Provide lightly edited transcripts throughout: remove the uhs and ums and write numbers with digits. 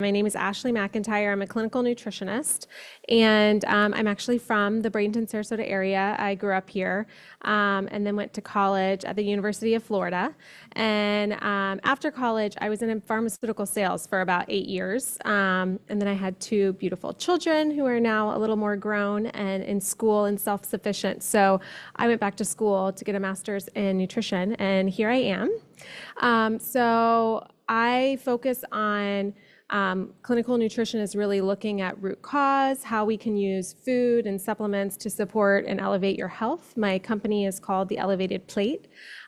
My name is Ashley McIntyre. I'm a clinical nutritionist, and I'm actually from the Bradenton, Sarasota area. I grew up here and then went to college at the University of Florida. And after college, I was in pharmaceutical sales for about 8 years. And then I had two beautiful children who are now a little more grown and in school and self-sufficient. So I went back to school to get a master's in nutrition, and here I am. So I focus on clinical nutrition is really looking at root cause, how we can use food and supplements to support and elevate your health. My company is called The Elevated Plate.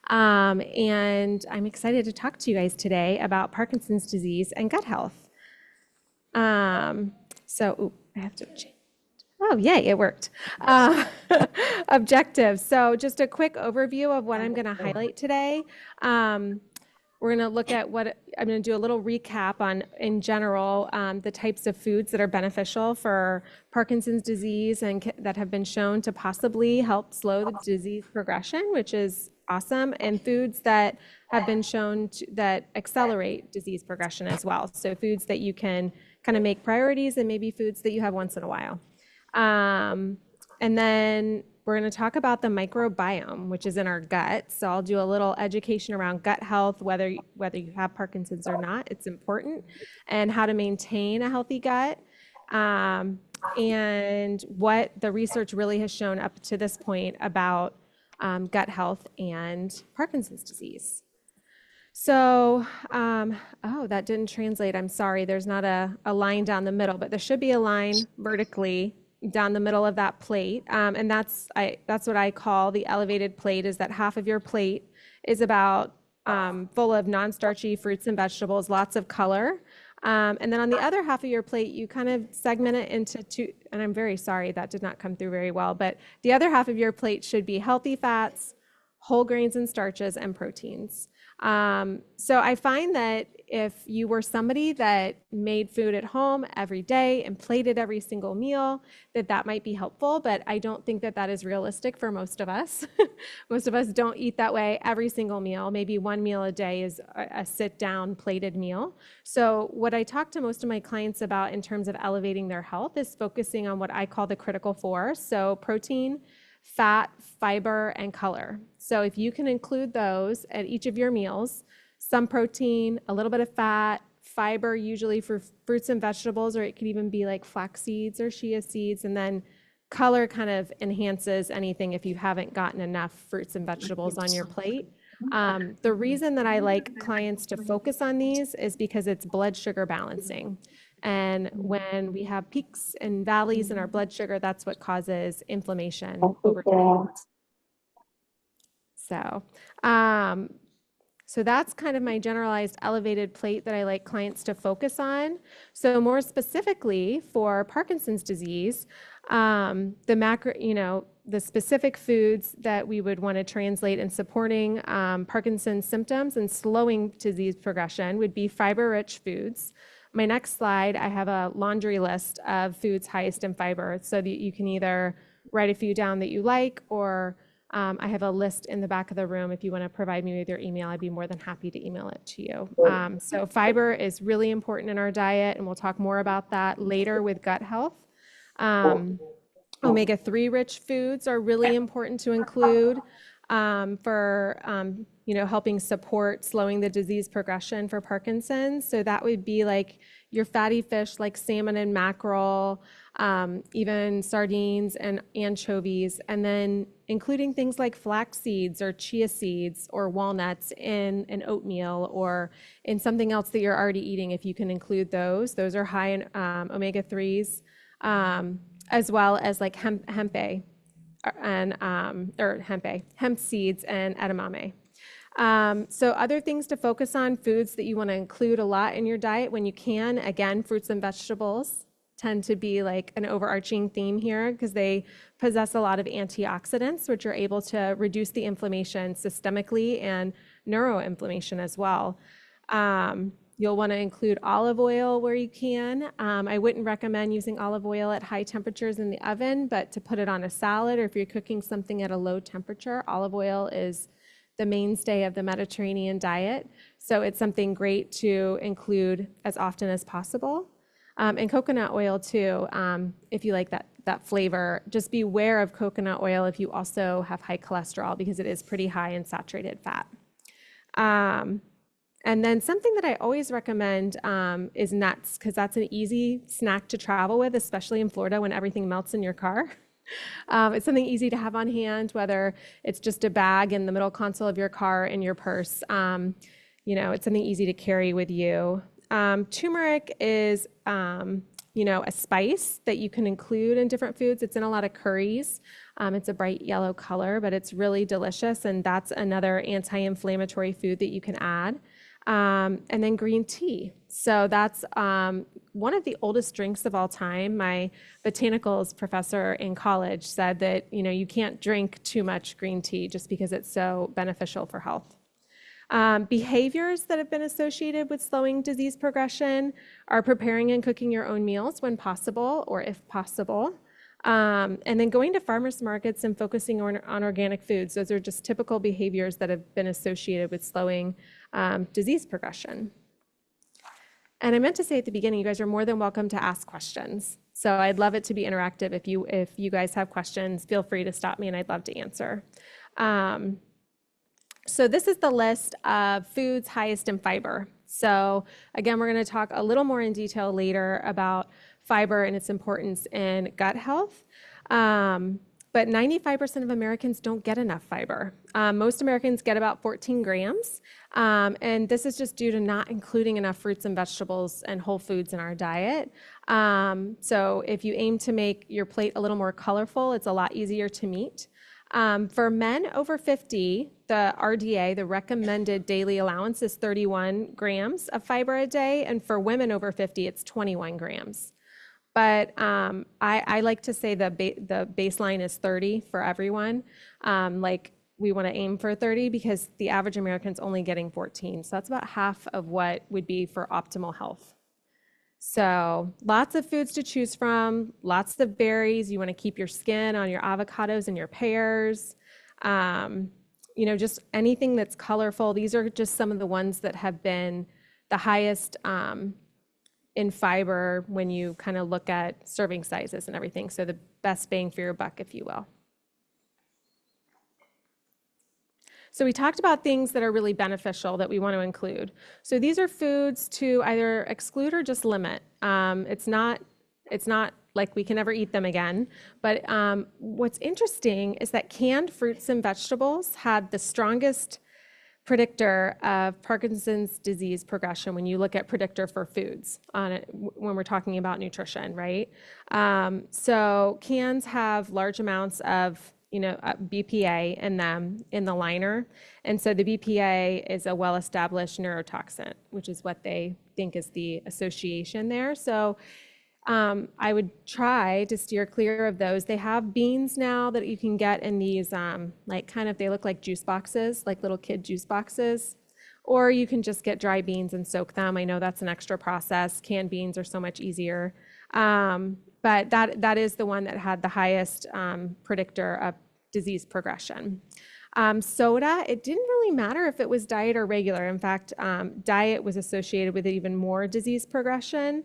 And I'm excited to talk to you guys today about Parkinson's disease and gut health. I have to change. Oh, yay, it worked. Objectives. So just a quick overview of what I'm going to highlight today. We're going to look at what I'm going to do a little recap on, in general, the types of foods that are beneficial for Parkinson's disease and that have been shown to possibly help slow the disease progression, which is awesome, and foods that have been shown that accelerate disease progression as well. So foods that you can kind of make priorities and maybe foods that you have once in a while. And then we're going to talk about the microbiome, which is in our gut. So I'll do a little education around gut health, whether you have Parkinson's or not. It's important, and how to maintain a healthy gut, and what the research really has shown up to this point about gut health and Parkinson's disease. So, oh, that didn't translate. I'm sorry. There's not a line down the middle, but there should be a line vertically down the middle of that plate. And that's what I call the elevated plate, is that half of your plate is about full of non-starchy fruits and vegetables, lots of color. And then on the other half of your plate, you kind of segment it into two, and I'm very sorry, that did not come through very well, but the other half of your plate should be healthy fats, whole grains and starches, and proteins. So I find that if you were somebody that made food at home every day and plated every single meal, that might be helpful, but I don't think that is realistic for most of us. Most of us don't eat that way every single meal. Maybe one meal a day is a sit-down plated meal. So what I talk to most of my clients about in terms of elevating their health is focusing on what I call the critical four. So protein, fat, fiber, and color. So if you can include those at each of your meals, some protein, a little bit of fat, fiber, usually for fruits and vegetables, or it could even be like flax seeds or chia seeds, and then color kind of enhances anything if you haven't gotten enough fruits and vegetables on your plate. The reason that I like clients to focus on these is because it's blood sugar balancing. And when we have peaks and valleys in our blood sugar, that's what causes inflammation over time. So that's kind of my generalized elevated plate that I like clients to focus on. So more specifically for Parkinson's disease, the specific foods that we would want to translate in supporting Parkinson's symptoms and slowing disease progression would be fiber-rich foods. My next slide, I have a laundry list of foods highest in fiber, so that you can either write a few down that you like, or I have a list in the back of the room. If you want to provide me with your email, I'd be more than happy to email it to you. So fiber is really important in our diet, and we'll talk more about that later with gut health. Omega-3 rich foods are really important to include for helping support slowing the disease progression for Parkinson's. So that would be like your fatty fish like salmon and mackerel, even sardines and anchovies, and then including things like flax seeds or chia seeds or walnuts in an oatmeal or in something else that you're already eating. If you can include those are high in omega-3s, as well as like hempe and hemp seeds and edamame. So other things to focus on, foods that you want to include a lot in your diet when you can. Again, fruits and vegetables tend to be like an overarching theme here because they possess a lot of antioxidants, which are able to reduce the inflammation systemically and neuroinflammation as well. You'll want to include olive oil where you can. I wouldn't recommend using olive oil at high temperatures in the oven, but to put it on a salad or if you're cooking something at a low temperature, olive oil is the mainstay of the Mediterranean diet. So it's something great to include as often as possible. And coconut oil too, if you like that flavor. Just beware of coconut oil if you also have high cholesterol, because it is pretty high in saturated fat. And then something that I always recommend is nuts, because that's an easy snack to travel with, especially in Florida when everything melts in your car. It's something easy to have on hand, whether it's just a bag in the middle console of your car, in your purse. It's something easy to carry with you. Turmeric is, a spice that you can include in different foods. It's in a lot of curries. It's a bright yellow color, but it's really delicious, and that's another anti-inflammatory food that you can add. And then green tea. So that's one of the oldest drinks of all time. My botanicals professor in college said that, you can't drink too much green tea just because it's so beneficial for health. Behaviors that have been associated with slowing disease progression are preparing and cooking your own meals when possible, or if possible. And then going to farmers markets and focusing on organic foods. Those are just typical behaviors that have been associated with slowing disease progression. And I meant to say at the beginning, you guys are more than welcome to ask questions. So I'd love it to be interactive. If you guys have questions, feel free to stop me and I'd love to answer. So this is the list of foods highest in fiber. So again, we're going to talk a little more in detail later about fiber and its importance in gut health. But 95% of Americans don't get enough fiber. Most Americans get about 14 grams. And this is just due to not including enough fruits and vegetables and whole foods in our diet. So if you aim to make your plate a little more colorful, it's a lot easier to meet. For men over 50, the RDA, the recommended daily allowance, is 31 grams of fiber a day. And for women over 50, it's 21 grams. But I like to say the baseline is 30 for everyone. We want to aim for 30 because the average American's only getting 14. So that's about half of what would be for optimal health. So lots of foods to choose from, lots of berries. You want to keep your skin on your avocados and your pears. Just anything that's colorful. These are just some of the ones that have been the highest in fiber when you kind of look at serving sizes and everything. So the best bang for your buck, if you will. So we talked about things that are really beneficial that we want to include. So these are foods to either exclude or just limit. It's not like we can never eat them again. But what's interesting is that canned fruits and vegetables had the strongest predictor of Parkinson's disease progression when you look at predictor for foods on it, when we're talking about nutrition, right? So cans have large amounts of BPA in them in the liner. And so the BPA is a well-established neurotoxin, which is what they think is the association there. So I would try to steer clear of those. They have beans now that you can get in these, they look like juice boxes, like little kid juice boxes. Or you can just get dry beans and soak them. I know that's an extra process. Canned beans are so much easier. But that is the one that had the highest predictor of disease progression. Soda, it didn't really matter if it was diet or regular. In fact, diet was associated with even more disease progression.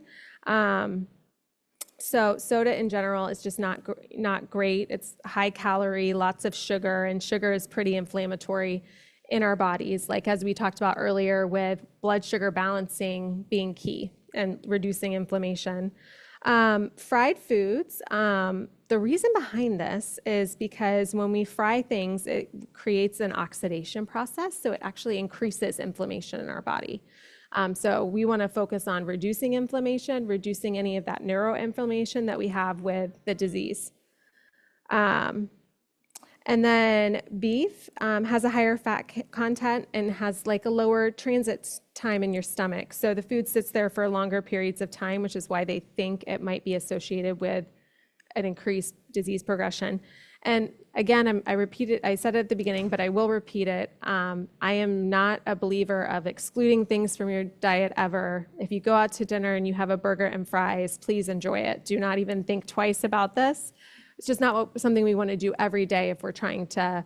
So soda in general is just not great. It's high calorie, lots of sugar, and sugar is pretty inflammatory in our bodies, like as we talked about earlier with blood sugar balancing being key and reducing inflammation. Fried foods, the reason behind this is because when we fry things, it creates an oxidation process, so it actually increases inflammation in our body. So we want to focus on reducing inflammation, reducing any of that neuroinflammation that we have with the disease. And then beef has a higher fat content and has like a lower transit time in your stomach. So the food sits there for longer periods of time, which is why they think it might be associated with an increased disease progression. And again, I repeat it, I said it at the beginning, but I will repeat it. I am not a believer of excluding things from your diet ever. If you go out to dinner and you have a burger and fries, please enjoy it. Do not even think twice about this. It's just not something we want to do every day if we're trying to,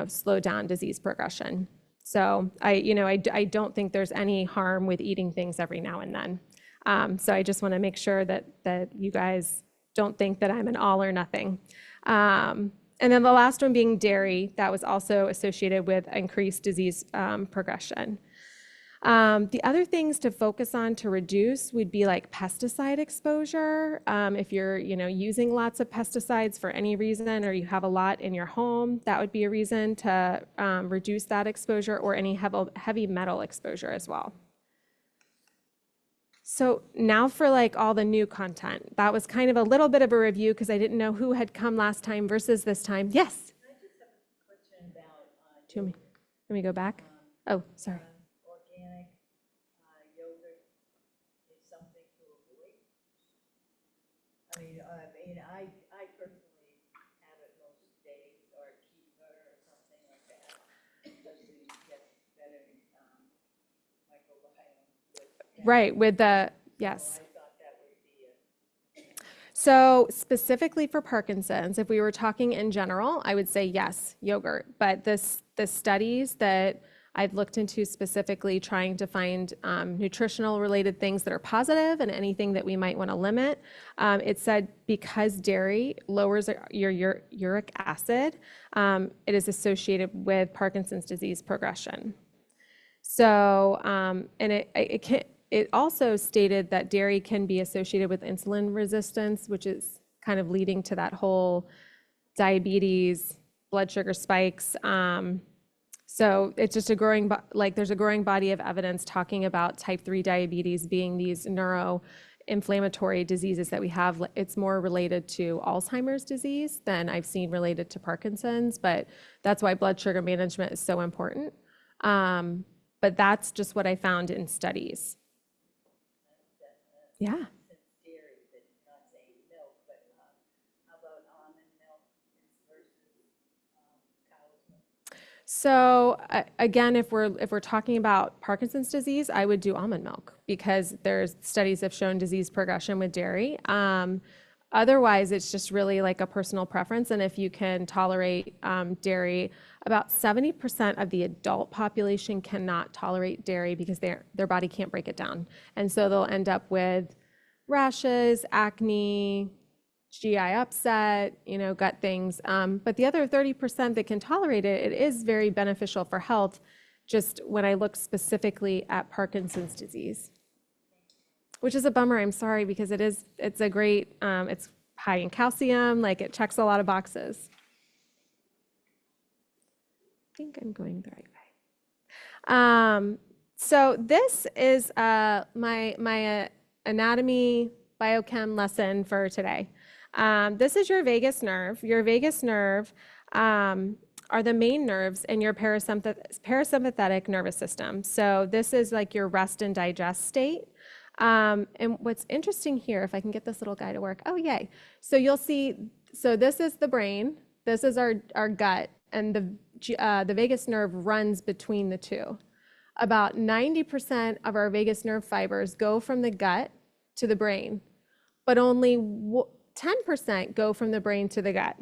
slow down disease progression. So I don't think there's any harm with eating things every now and then. So I just want to make sure that you guys don't think that I'm an all or nothing. And then the last one being dairy, that was also associated with increased disease progression. The other things to focus on to reduce would be like pesticide exposure. If you're, using lots of pesticides for any reason, or you have a lot in your home, that would be a reason to reduce that exposure, or any heavy metal exposure as well. So now for like all the new content. That was kind of a little bit of a review because I didn't know who had come last time versus this time. Yes? I just have a question about Let me go back. Oh, sorry. Organic yogurt is something to avoid. I personally have it most days, or kefir or something like that, just to get better microbiome. Right, with the, yes. So I thought that would be So specifically for Parkinson's, if we were talking in general, I would say yes, yogurt. But the studies that I've looked into specifically trying to find nutritional related things that are positive and anything that we might want to limit, it said because dairy lowers your uric acid, it is associated with Parkinson's disease progression. So, and it also stated that dairy can be associated with insulin resistance, which is kind of leading to that whole diabetes, blood sugar spikes. So it's just there's a growing body of evidence talking about type 3 diabetes being these neuroinflammatory diseases that we have. It's more related to Alzheimer's disease than I've seen related to Parkinson's, but that's why blood sugar management is so important. But that's just what I found in studies. Yeah. dairy, but not saying milk, but how about almond milk versus cow's milk? So again, if we're talking about Parkinson's disease, I would do almond milk because there's studies have shown disease progression with dairy. Otherwise, it's just really like a personal preference. And if you can tolerate dairy, about 70% of the adult population cannot tolerate dairy because their body can't break it down. And so they'll end up with rashes, acne, GI upset, gut things. But the other 30% that can tolerate it, it is very beneficial for health, just when I look specifically at Parkinson's disease. Which is a bummer, I'm sorry, because it's a great, it's high in calcium, like it checks a lot of boxes. I think I'm going the right way. So this is my anatomy biochem lesson for today. This is your vagus nerve. Your vagus nerve are the main nerves in your parasympathetic nervous system. So this is like your rest and digest state. And what's interesting here, if I can get this little guy to work, oh yay. So you'll see, so this is the brain, this is our gut, and the vagus nerve runs between the two. About 90% of our vagus nerve fibers go from the gut to the brain, but only 10% go from the brain to the gut.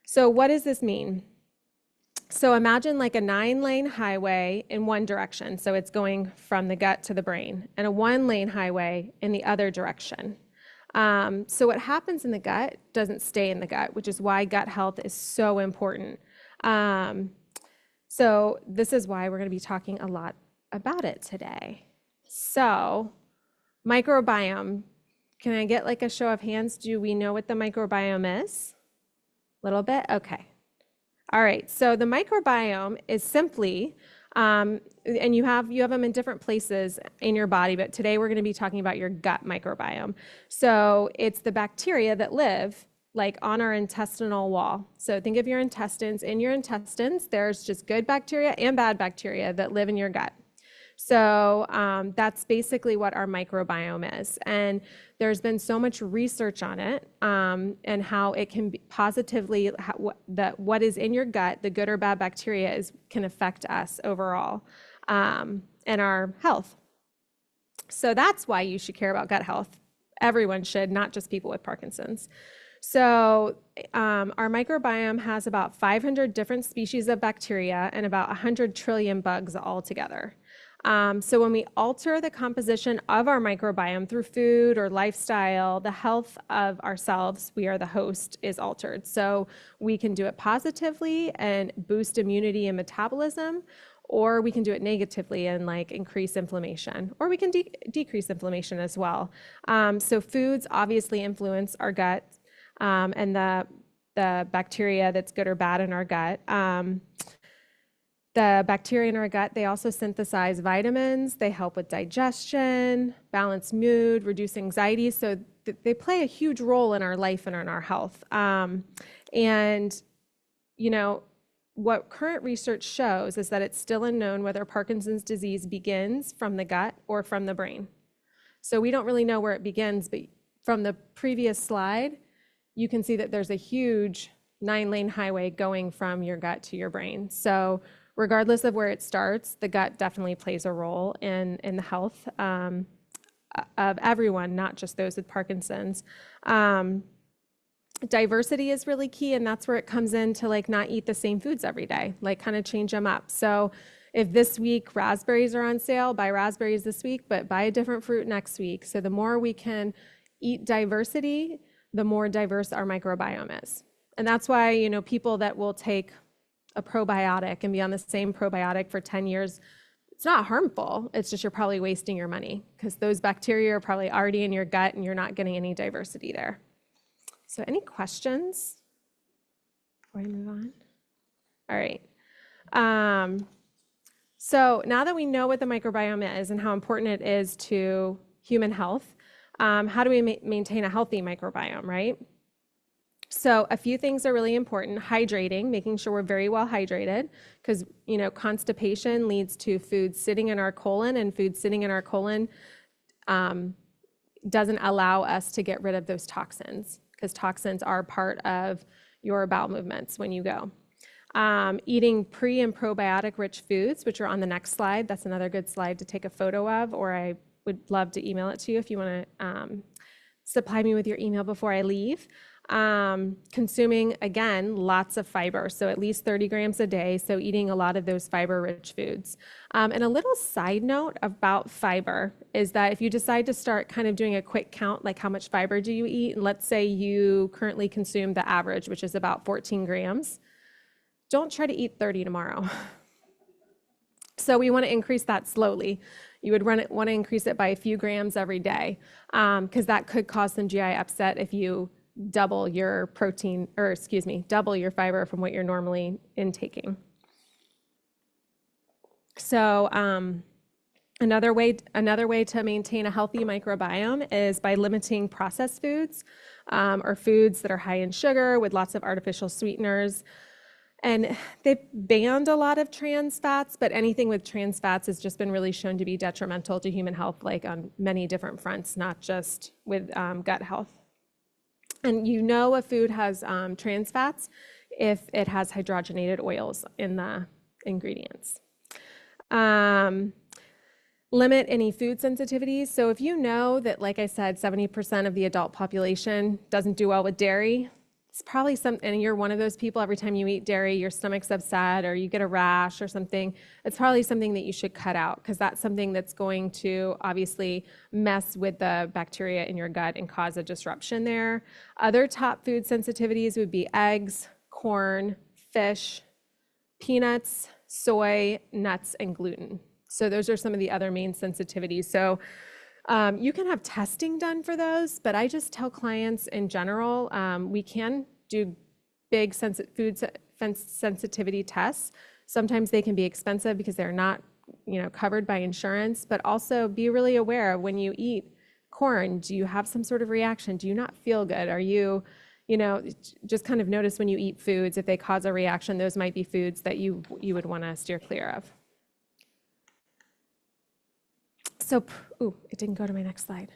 So what does this mean? So imagine like a 9-lane highway in one direction. So it's going from the gut to the brain, and a 1-lane highway in the other direction. So what happens in the gut doesn't stay in the gut, which is why gut health is so important. So this is why we're going to be talking a lot about it today. So microbiome, can I get like a show of hands? Do we know what the microbiome is? A little bit? Okay. All right, so the microbiome is simply, and you have them in different places in your body, but today we're going to be talking about your gut microbiome. So it's the bacteria that live like on our intestinal wall. So think of your intestines. In your intestines, there's just good bacteria and bad bacteria that live in your gut. So that's basically what our microbiome is. And there's been so much research on it and how it can be positively, what is in your gut, the good or bad bacteria can affect us overall and our health. So that's why you should care about gut health. Everyone should, not just people with Parkinson's. So our microbiome has about 500 different species of bacteria and about 100 trillion bugs altogether. So when we alter the composition of our microbiome through food or lifestyle, the health of ourselves, we are the host, is altered. So we can do it positively and boost immunity and metabolism, or we can do it negatively and like increase inflammation, or we can decrease inflammation as well. So foods obviously influence our gut and the bacteria that's good or bad in our gut. The bacteria in our gut, they also synthesize vitamins. They help with digestion, balance mood, reduce anxiety. So they play a huge role in our life and in our health. And, you know, what current research shows is that it's still unknown whether Parkinson's disease begins from the gut or from the brain. So we don't really know where it begins, but from the previous slide, you can see that there's a huge 9-lane highway going from your gut to your brain. So regardless of where it starts, the gut definitely plays a role in the health of everyone, not just those with Parkinson's. Diversity is really key, and that's where it comes in to like not eat the same foods every day, like kind of change them up. So if this week raspberries are on sale, buy raspberries this week, but buy a different fruit next week. So the more we can eat diversity, the more diverse our microbiome is. And that's why, you know, people that will take a probiotic and be on the same probiotic for 10 years, it's not harmful. It's just you're probably wasting your money because those bacteria are probably already in your gut and you're not getting any diversity there. So any questions before I move on? All right. So now that we know what the microbiome is and how important it is to human health, how do we maintain a healthy microbiome, right? So a few things are really important. Hydrating, making sure we're very well hydrated, because you know constipation leads to food sitting in our colon, and food sitting in our colon doesn't allow us to get rid of those toxins, because toxins are part of your bowel movements when you go. Eating pre and probiotic rich foods, which are on the next slide. That's another good slide to take a photo of, or I would love to email it to you if you want to supply me with your email before I leave. Consuming, again, lots of fiber, so at least 30 grams a day, so eating a lot of those fiber-rich foods. And a little side note about fiber is that if you decide to start kind of doing a quick count, like how much fiber do you eat, and let's say you currently consume the average, which is about 14 grams, don't try to eat 30 tomorrow. So we want to increase that slowly. You would want to increase it by a few grams every day, because that could cause some GI upset if you double your protein, or excuse me, double your fiber from what you're normally intaking. So another way to maintain a healthy microbiome is by limiting processed foods or foods that are high in sugar with lots of artificial sweeteners. And they've banned a lot of trans fats, but anything with trans fats has just been really shown to be detrimental to human health, like on many different fronts, not just with gut health. And you know a food has trans fats if it has hydrogenated oils in the ingredients. Limit any food sensitivities. So if you know that, like I said, 70% of the adult population doesn't do well with dairy, it's probably and you're one of those people, every time you eat dairy, your stomach's upset or you get a rash or something, it's probably something that you should cut out, because that's something that's going to obviously mess with the bacteria in your gut and cause a disruption there. Other top food sensitivities would be eggs, corn, fish, peanuts, soy, nuts, and gluten. So those are some of the other main sensitivities. So you can have testing done for those, but I just tell clients in general, we can do big food sensitivity tests. Sometimes they can be expensive because they're not, covered by insurance, but also be really aware of when you eat corn, do you have some sort of reaction? Do you not feel good? Are you, just kind of notice when you eat foods, if they cause a reaction, those might be foods that you would want to steer clear of. So, it didn't go to my next slide.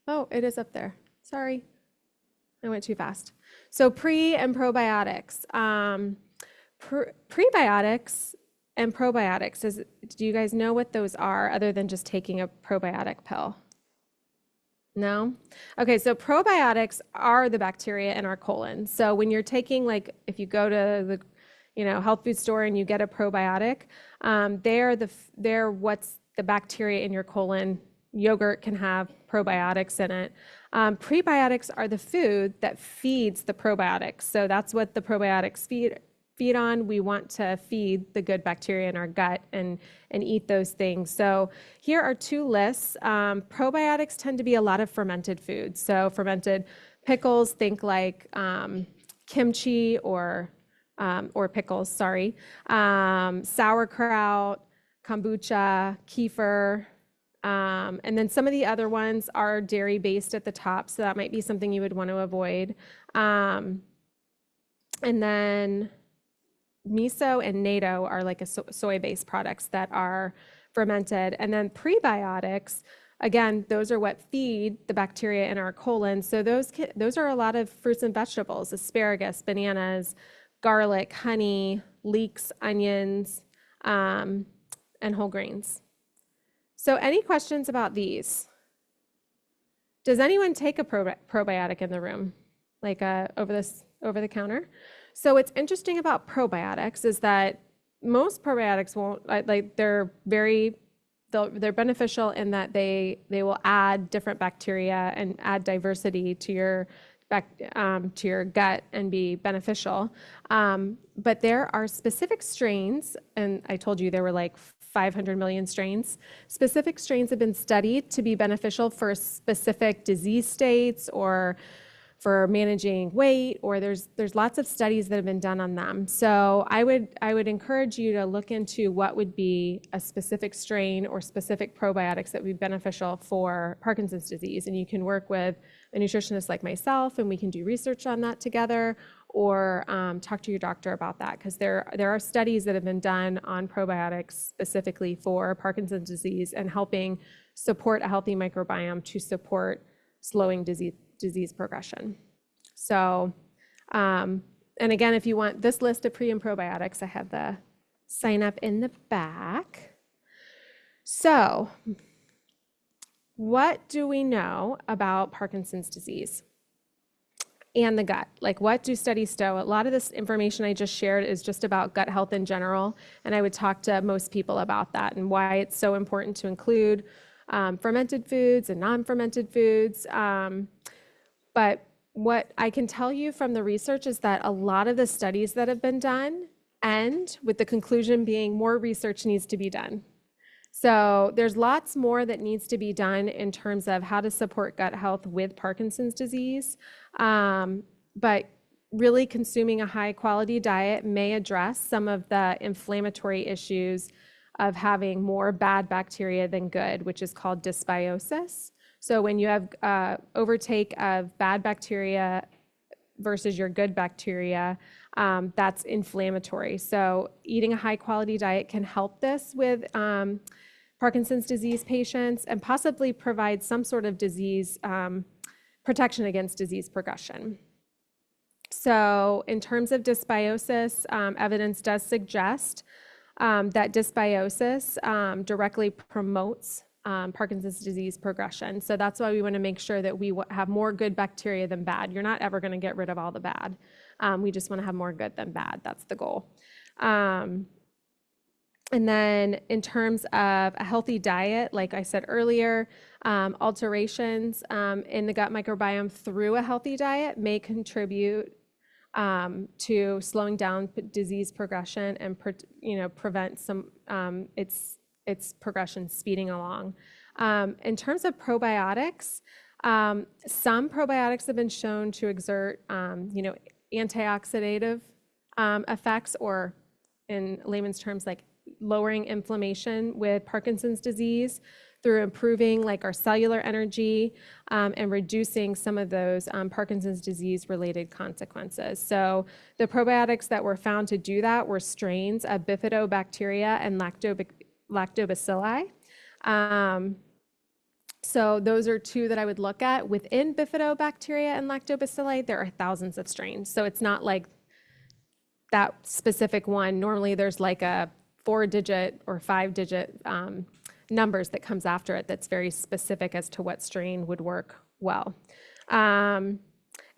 Oh, it is up there. Sorry, I went too fast. So pre and probiotics. Prebiotics and probiotics, do you guys know what those are other than just taking a probiotic pill? No? Okay, so probiotics are the bacteria in our colon. So when you're taking, like, if you go to the, health food store and you get a probiotic, they're what's the bacteria in your colon. Yogurt can have probiotics in it. Prebiotics are the food that feeds the probiotics. So that's what the probiotics feed on. We want to feed the good bacteria in our gut and eat those things. So here are two lists. Probiotics tend to be a lot of fermented foods. So fermented pickles, think like kimchi or pickles, sorry. Sauerkraut, kombucha, kefir. And then some of the other ones are dairy based at the top. So that might be something you would want to avoid. And then miso and natto are like soy-based products that are fermented. And then prebiotics, again, those are what feed the bacteria in our colon. So those are a lot of fruits and vegetables, asparagus, bananas, garlic, honey, leeks, onions, and whole grains. So any questions about these? Does anyone take a probiotic in the room, like over the counter? So what's interesting about probiotics is that most probiotics won't, they're beneficial in that they will add different bacteria and add diversity to your gut and be beneficial. But there are specific strains, and I told you there were like 500 million strains. Specific strains have been studied to be beneficial for specific disease states or for managing weight, or there's lots of studies that have been done on them. So I would encourage you to look into what would be a specific strain or specific probiotics that would be beneficial for Parkinson's disease. And you can work with a nutritionist like myself, and we can do research on that together, or talk to your doctor about that, because there are studies that have been done on probiotics specifically for Parkinson's disease and helping support a healthy microbiome to support slowing disease progression. So, and again, if you want this list of pre and probiotics, I have the sign up in the back. So, what do we know about Parkinson's disease and the gut? Like, what do studies show? A lot of this information I just shared is just about gut health in general, and I would talk to most people about that and why it's so important to include fermented foods and non-fermented foods. But what I can tell you from the research is that a lot of the studies that have been done end with the conclusion being more research needs to be done. So there's lots more that needs to be done in terms of how to support gut health with Parkinson's disease. But really consuming a high quality diet may address some of the inflammatory issues of having more bad bacteria than good, which is called dysbiosis. So when you have overtake of bad bacteria versus your good bacteria, that's inflammatory. So eating a high quality diet can help this with Parkinson's disease patients and possibly provide some sort of disease protection against disease progression. So in terms of dysbiosis, evidence does suggest that dysbiosis directly promotes Parkinson's disease progression. So that's why we want to make sure that we have more good bacteria than bad. You're not ever going to get rid of all the bad. We just want to have more good than bad. That's the goal. And then in terms of a healthy diet, like I said earlier, alterations in the gut microbiome through a healthy diet may contribute to slowing down disease progression and prevent some its progression speeding along. In terms of probiotics, some probiotics have been shown to exert antioxidative effects, or in layman's terms, like lowering inflammation with Parkinson's disease through improving like our cellular energy and reducing some of those Parkinson's disease related consequences. So the probiotics that were found to do that were strains of bifidobacteria and lactobacilli. So those are two that I would look at. Within bifidobacteria and lactobacilli, there are thousands of strains. So it's not like that specific one. Normally there's like a 4-digit or 5-digit numbers that comes after it that's very specific as to what strain would work well.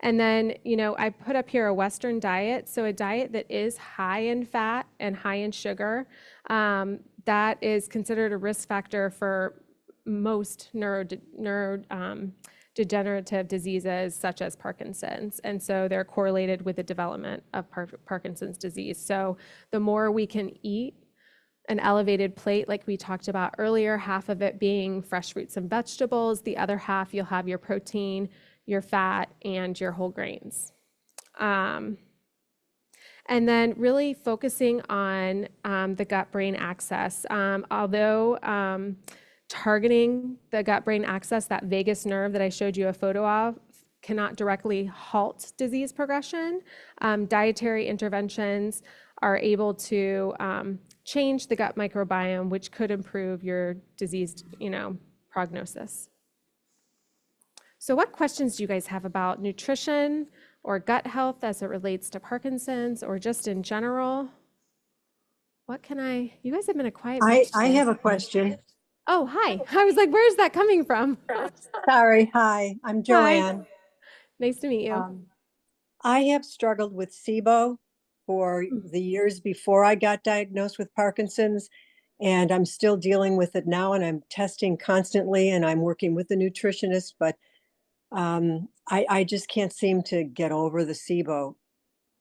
And then, I put up here a Western diet. So a diet that is high in fat and high in sugar, that is considered a risk factor for most degenerative diseases such as Parkinson's. And so they're correlated with the development of Parkinson's disease. So the more we can eat an elevated plate, like we talked about earlier, half of it being fresh fruits and vegetables, the other half you'll have your protein, your fat, and your whole grains. And then really focusing on the gut-brain axis. Although targeting the gut-brain axis, that vagus nerve that I showed you a photo of, cannot directly halt disease progression, dietary interventions are able to change the gut microbiome, which could improve your diseased, prognosis. So what questions do you guys have about nutrition or gut health as it relates to Parkinson's or just in general? You guys have been a quiet bunch I today. have a question. Oh, hi. I was like, where's that coming from? Sorry. Hi, I'm Joanne. Nice to meet you. I have struggled with SIBO for the years before I got diagnosed with Parkinson's, and I'm still dealing with it now, and I'm testing constantly, and I'm working with a nutritionist, but I just can't seem to get over the SIBO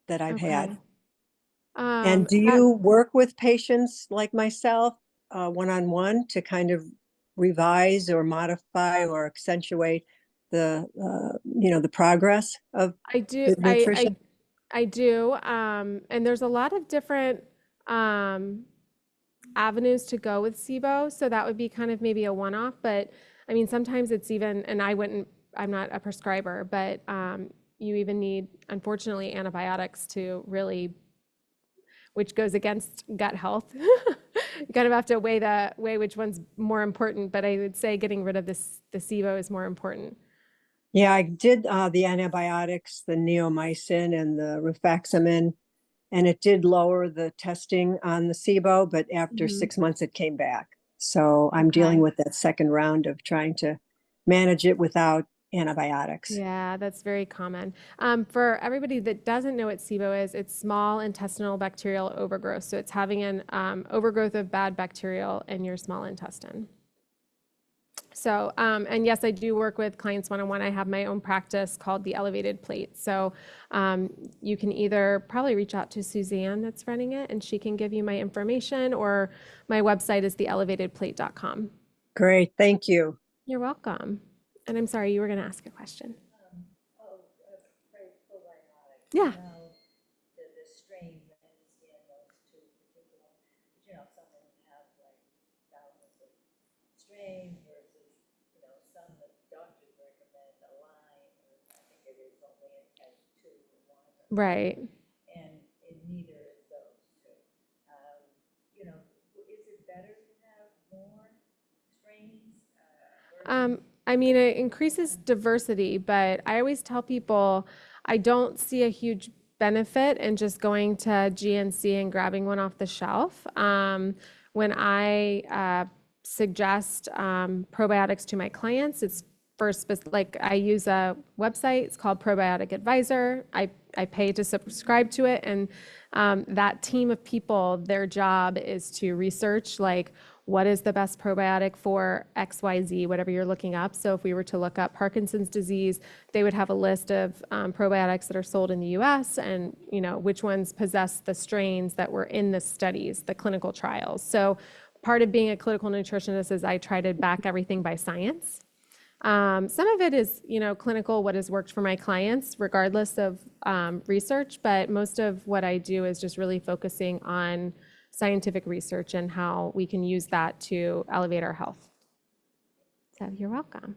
that I've had. And do you work with patients like myself one-on-one to kind of revise or modify or accentuate the the progress of the nutrition? I do. And there's a lot of different avenues to go with SIBO. So that would be kind of maybe a one-off, but I mean, sometimes it's even, and I'm not a prescriber, but you even need, unfortunately, antibiotics to really, which goes against gut health. You kind of have to weigh which one's more important, but I would say getting rid of the SIBO is more important. Yeah, I did the antibiotics, the neomycin and the rifaximin, and it did lower the testing on the SIBO, but after 6 months it came back. So I'm dealing with that second round of trying to manage it without antibiotics. Yeah, that's very common. For everybody that doesn't know what SIBO is, it's small intestinal bacterial overgrowth. So it's having an overgrowth of bad bacterial in your small intestine. So, and yes, I do work with clients one-on-one. I have my own practice called The Elevated Plate. So you can either probably reach out to Suzanne that's running it, and she can give you my information, or my website is theelevatedplate.com. Great, thank you. You're welcome. And I'm sorry, you were going to ask a question. Probiotics. Yeah. The strains, I understand those two particular, but some of them have like thousands of strains versus, some that doctors recommend a line, or I think it is only has 2 or 1. Right. And neither is those two. Is it better to have more strains? I mean, it increases diversity, but I always tell people I don't see a huge benefit in just going to GNC and grabbing one off the shelf. When I suggest probiotics to my clients, it's first, like I use a website, it's called Probiotic Advisor. I pay to subscribe to it, and that team of people, their job is to research like what is the best probiotic for XYZ, whatever you're looking up. So if we were to look up Parkinson's disease, they would have a list of probiotics that are sold in the US and which ones possess the strains that were in the studies, the clinical trials. So part of being a clinical nutritionist is I try to back everything by science. Some of it is, clinical, what has worked for my clients, regardless of research, but most of what I do is just really focusing on scientific research and how we can use that to elevate our health. So you're welcome.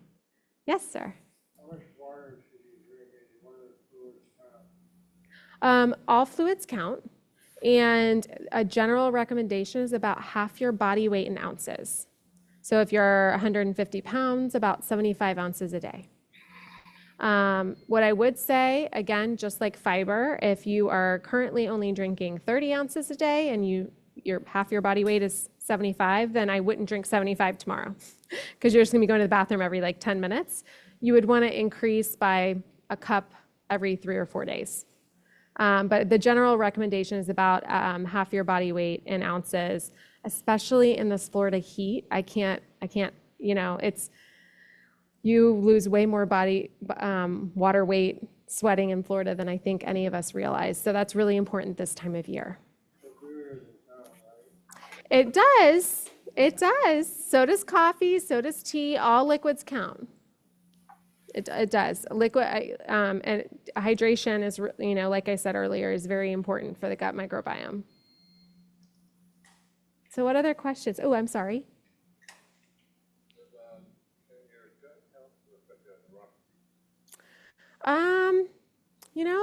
Yes, sir. How much water should you drink and what are the fluids count? All fluids count, and a general recommendation is about half your body weight in ounces. So if you're 150 pounds, about 75 ounces a day. What I would say, again, just like fiber, if you are currently only drinking 30 ounces a day and your half your body weight is 75, then I wouldn't drink 75 tomorrow because you're just gonna be going to the bathroom every like 10 minutes. You would want to increase by a cup every 3 or 4 days. But the general recommendation is about half your body weight in ounces, especially in this Florida heat. I can't, it's, you lose way more body water weight sweating in Florida than I think any of us realize. So that's really important this time of year. It does. It does. So does coffee. So does tea. All liquids count. It does. And hydration is, like I said earlier, is very important for the gut microbiome. So what other questions? Oh, I'm sorry.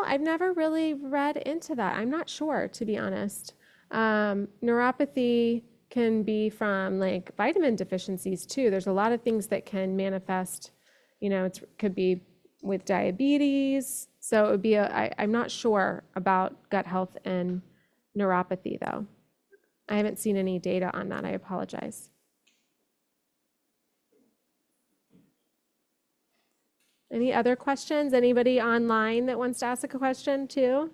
I've never really read into that. I'm not sure, to be honest. Neuropathy can be from like vitamin deficiencies too. There's a lot of things that can manifest, it could be with diabetes. So it would be I'm not sure about gut health and neuropathy though. I haven't seen any data on that. I apologize. Any other questions? Anybody online that wants to ask a question too?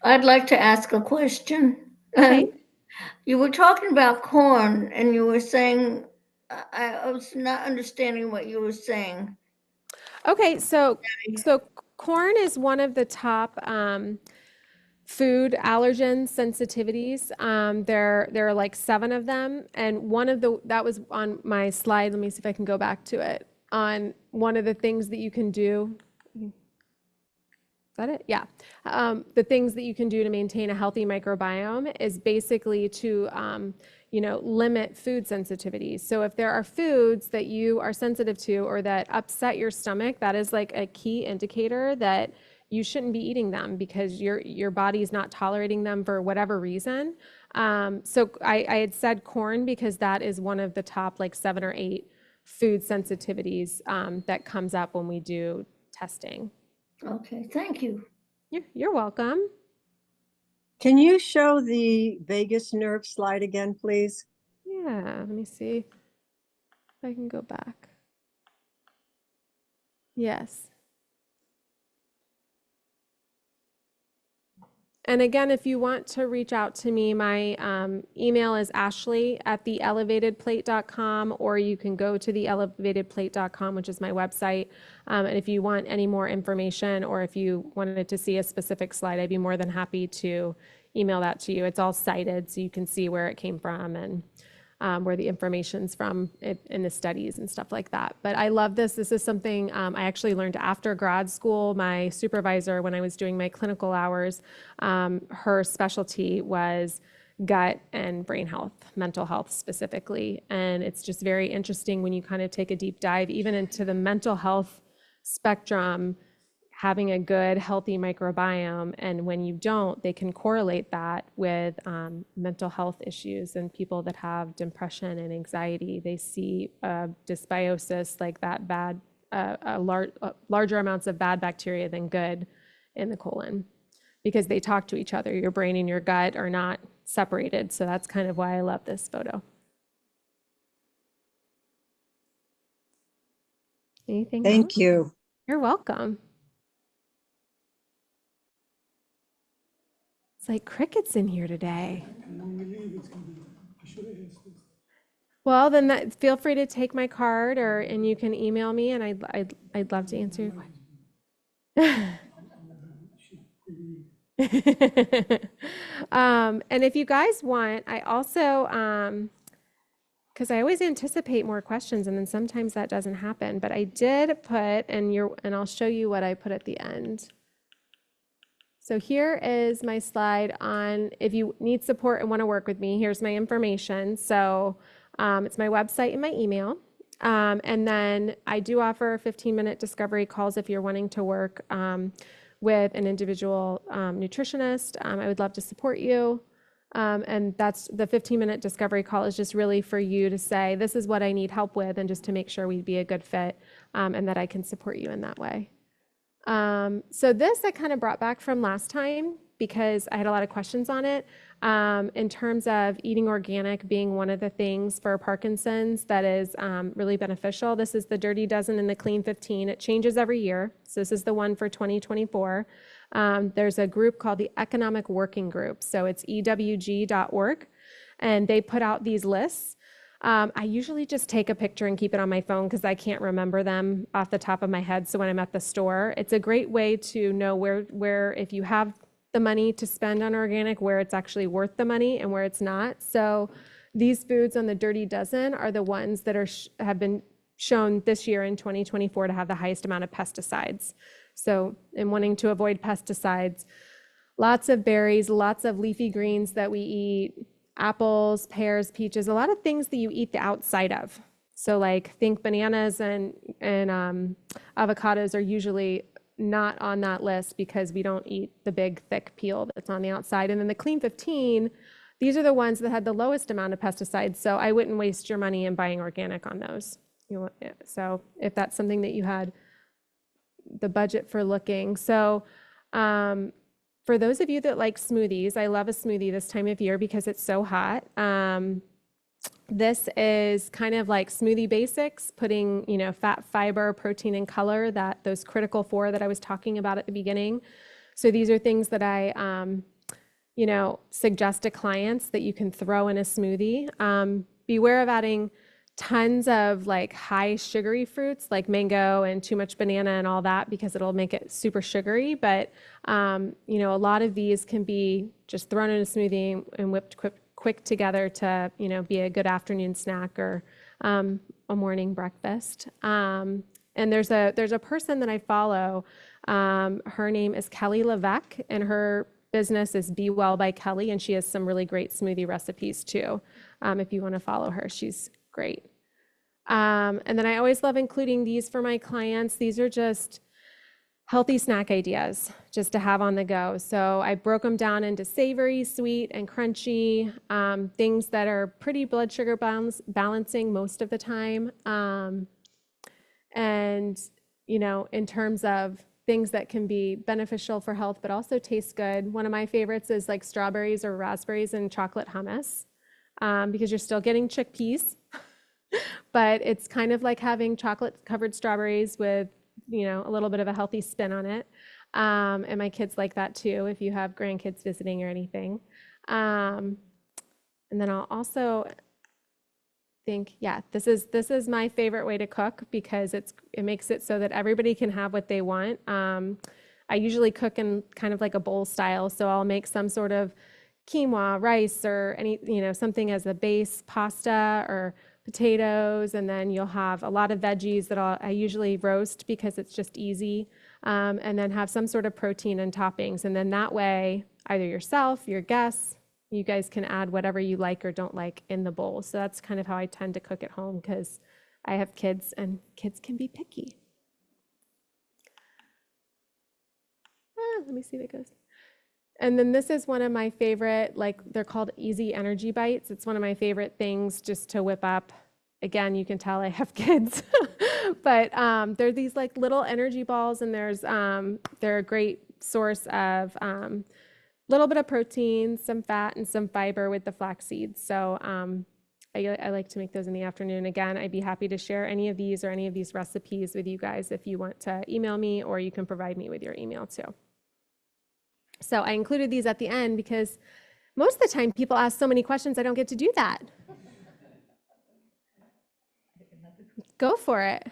I'd like to ask a question. Okay. You were talking about corn and you were saying, I was not understanding what you were saying. Okay, so corn is one of the top food allergen sensitivities. There are like 7 of them, and that was on my slide. Let me see if I can go back to it. On one of the things that you can do. Is that it? Yeah. The things that you can do to maintain a healthy microbiome is basically to, limit food sensitivities. So if there are foods that you are sensitive to or that upset your stomach, that is like a key indicator that you shouldn't be eating them because your body is not tolerating them for whatever reason. So I had said corn because that is one of the top like 7 or 8 food sensitivities that comes up when we do testing. Okay, thank you. You're welcome. Can you show the vagus nerve slide again, please? Yeah, let me see if I can go back. Yes. And again, if you want to reach out to me, my email is ashley@theelevatedplate.com, or you can go to theelevatedplate.com, which is my website. And if you want any more information, or if you wanted to see a specific slide, I'd be more than happy to email that to you. It's all cited, so you can see where it came from and where the information's from in the studies and stuff like that. But I love this. This is something I actually learned after grad school. My supervisor, when I was doing my clinical hours, her specialty was gut and brain health, mental health specifically. And it's just very interesting when you kind of take a deep dive, even into the mental health spectrum, having a good, healthy microbiome. And when you don't, they can correlate that with mental health issues and people that have depression and anxiety. They see dysbiosis, like that bad, larger amounts of bad bacteria than good in the colon, because they talk to each other. Your brain and your gut are not separated. So that's kind of why I love this photo. Anything else? Thank you. You're welcome. It's like crickets in here today. Well, then feel free to take my card, and you can email me, and I'd love to answer your question. And if you guys want, I also, because I always anticipate more questions, and then sometimes that doesn't happen. But I did put, and I'll show you what I put at the end. So here is my slide on if you need support and want to work with me. Here's my information. So it's my website and my email. And then I do offer 15-minute discovery calls if you're wanting to work with an individual nutritionist. I would love to support you. And that's the 15-minute discovery call is just really for you to say, this is what I need help with, and just to make sure we'd be a good fit and that I can support you in that way. So this I kind of brought back from last time. because I had a lot of questions on it. In terms of eating organic being one of the things for Parkinson's that is really beneficial. This is the Dirty Dozen and the Clean 15. It changes every year. So this is the one for 2024. There's a group called the Economic Working Group. So it's ewg.org. And they put out these lists. I usually just take a picture and keep it on my phone because I can't remember them off the top of my head. So when I'm at the store, it's a great way to know where if you have the money to spend on organic, where it's actually worth the money and where it's not. So these foods on the Dirty Dozen are the ones that are have been shown this year in 2024 to have the highest amount of pesticides. So in wanting to avoid pesticides, lots of berries, lots of leafy greens that we eat, apples, pears, peaches, a lot of things that you eat the outside of. So like think bananas and avocados are usually not on that list because we don't eat the big thick peel that's on the outside. And then the Clean 15, these are the ones that had the lowest amount of pesticides. So I wouldn't waste your money in buying organic on those. So if that's something that you had the budget for looking. So for those of you that like smoothies, I love a smoothie this time of year because it's so hot. This is kind of like smoothie basics, putting, fat, fiber, protein, and color, those critical four that I was talking about at the beginning. So these are things that I, suggest to clients that you can throw in a smoothie. Beware of adding tons of like high sugary fruits like mango and too much banana and all that because it'll make it super sugary. But, a lot of these can be just thrown in a smoothie and whipped quick together to, be a good afternoon snack or a morning breakfast. And there's a person that I follow. Her name is Kelly Levesque, and her business is Be Well by Kelly, and she has some really great smoothie recipes too. If you want to follow her, she's great. And then I always love including these for my clients. These are just healthy snack ideas just to have on the go. So I broke them down into savory, sweet, and crunchy, things that are pretty blood sugar balancing most of the time. And, in terms of things that can be beneficial for health, but also taste good. One of my favorites is like strawberries or raspberries and chocolate hummus, because you're still getting chickpeas, but it's kind of like having chocolate covered strawberries with a little bit of a healthy spin on it. And my kids like that too, if you have grandkids visiting or anything. And then I'll also think, this is my favorite way to cook because it makes it so that everybody can have what they want. I usually cook in kind of like a bowl style. So I'll make some sort of quinoa, rice, or something as a base, pasta or potatoes, and then you'll have a lot of veggies that I usually roast because it's just easy, and then have some sort of protein and toppings. And then that way, either yourself, your guests, you guys can add whatever you like or don't like in the bowl. So that's kind of how I tend to cook at home because I have kids and kids can be picky. Let me see if it goes. And then this is one of my favorite, like they're called Easy Energy Bites. It's one of my favorite things just to whip up. Again, you can tell I have kids, but they're these like little energy balls, and they're a great source of little bit of protein, some fat, and some fiber with the flax seeds. So I like to make those in the afternoon. Again, I'd be happy to share any of these or any of these recipes with you guys if you want to email me, or you can provide me with your email too. So I included these at the end because most of the time people ask so many questions, I don't get to do that. Go for it.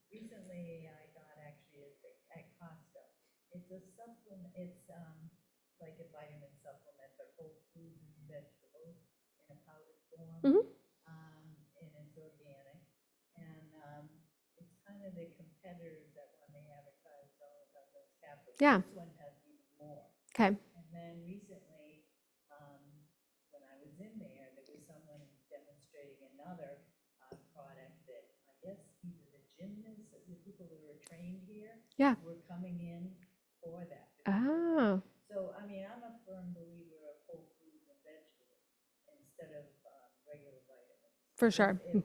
Recently, I got actually at Costco. It's a supplement. It's like a vitamin supplement, but whole foods and vegetables in a powdered form, Mhm. And it's organic. And it's kind of the competitors that when they advertise all about those capsules. Yeah. This one has even more. Okay. And then recently, when I was in there was someone demonstrating another product that I guess either the gymnasts or the people that were trained here Yeah. were coming in for that. Oh, So, I mean, I'm a firm believer of whole foods and vegetables instead of regular vitamins. for sure. I mean,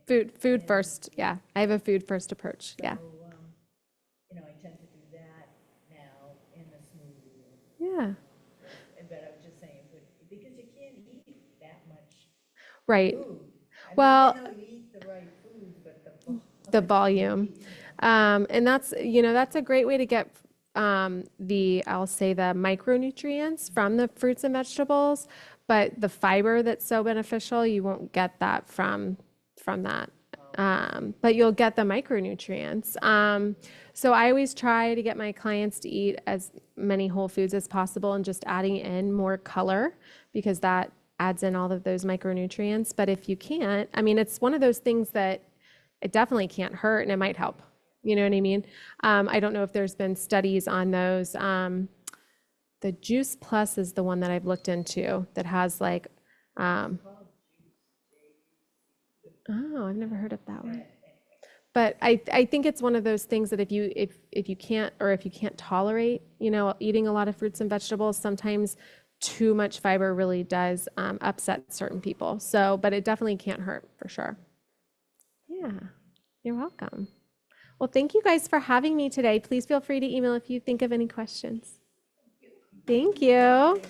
Food and first. Yeah. I have a food first approach. Yeah. So, I tend to do that now in the smoothie. Yeah. Yeah, But I'm just saying, because you can't eat that much right. food. I mean, Well, you know, you eat the right foods, but the the volume. And that's, that's a great way to get I'll say the micronutrients from the fruits and vegetables, but the fiber that's so beneficial, you won't get that from that. But you'll get the micronutrients. So I always try to get my clients to eat as many whole foods as possible and just adding in more color because that adds in all of those micronutrients. But if you can't, I mean, it's one of those things that it definitely can't hurt and it might help. You know what I mean? I don't know if there's been studies on those. The Juice Plus is the one that I've looked into that has like, oh, I've never heard of that one. But I think it's one of those things that if you can't or if you can't tolerate, eating a lot of fruits and vegetables, sometimes too much fiber really does upset certain people. So, but it definitely can't hurt for sure. Yeah, you're welcome. Well, thank you guys for having me today. Please feel free to email if you think of any questions. Thank you.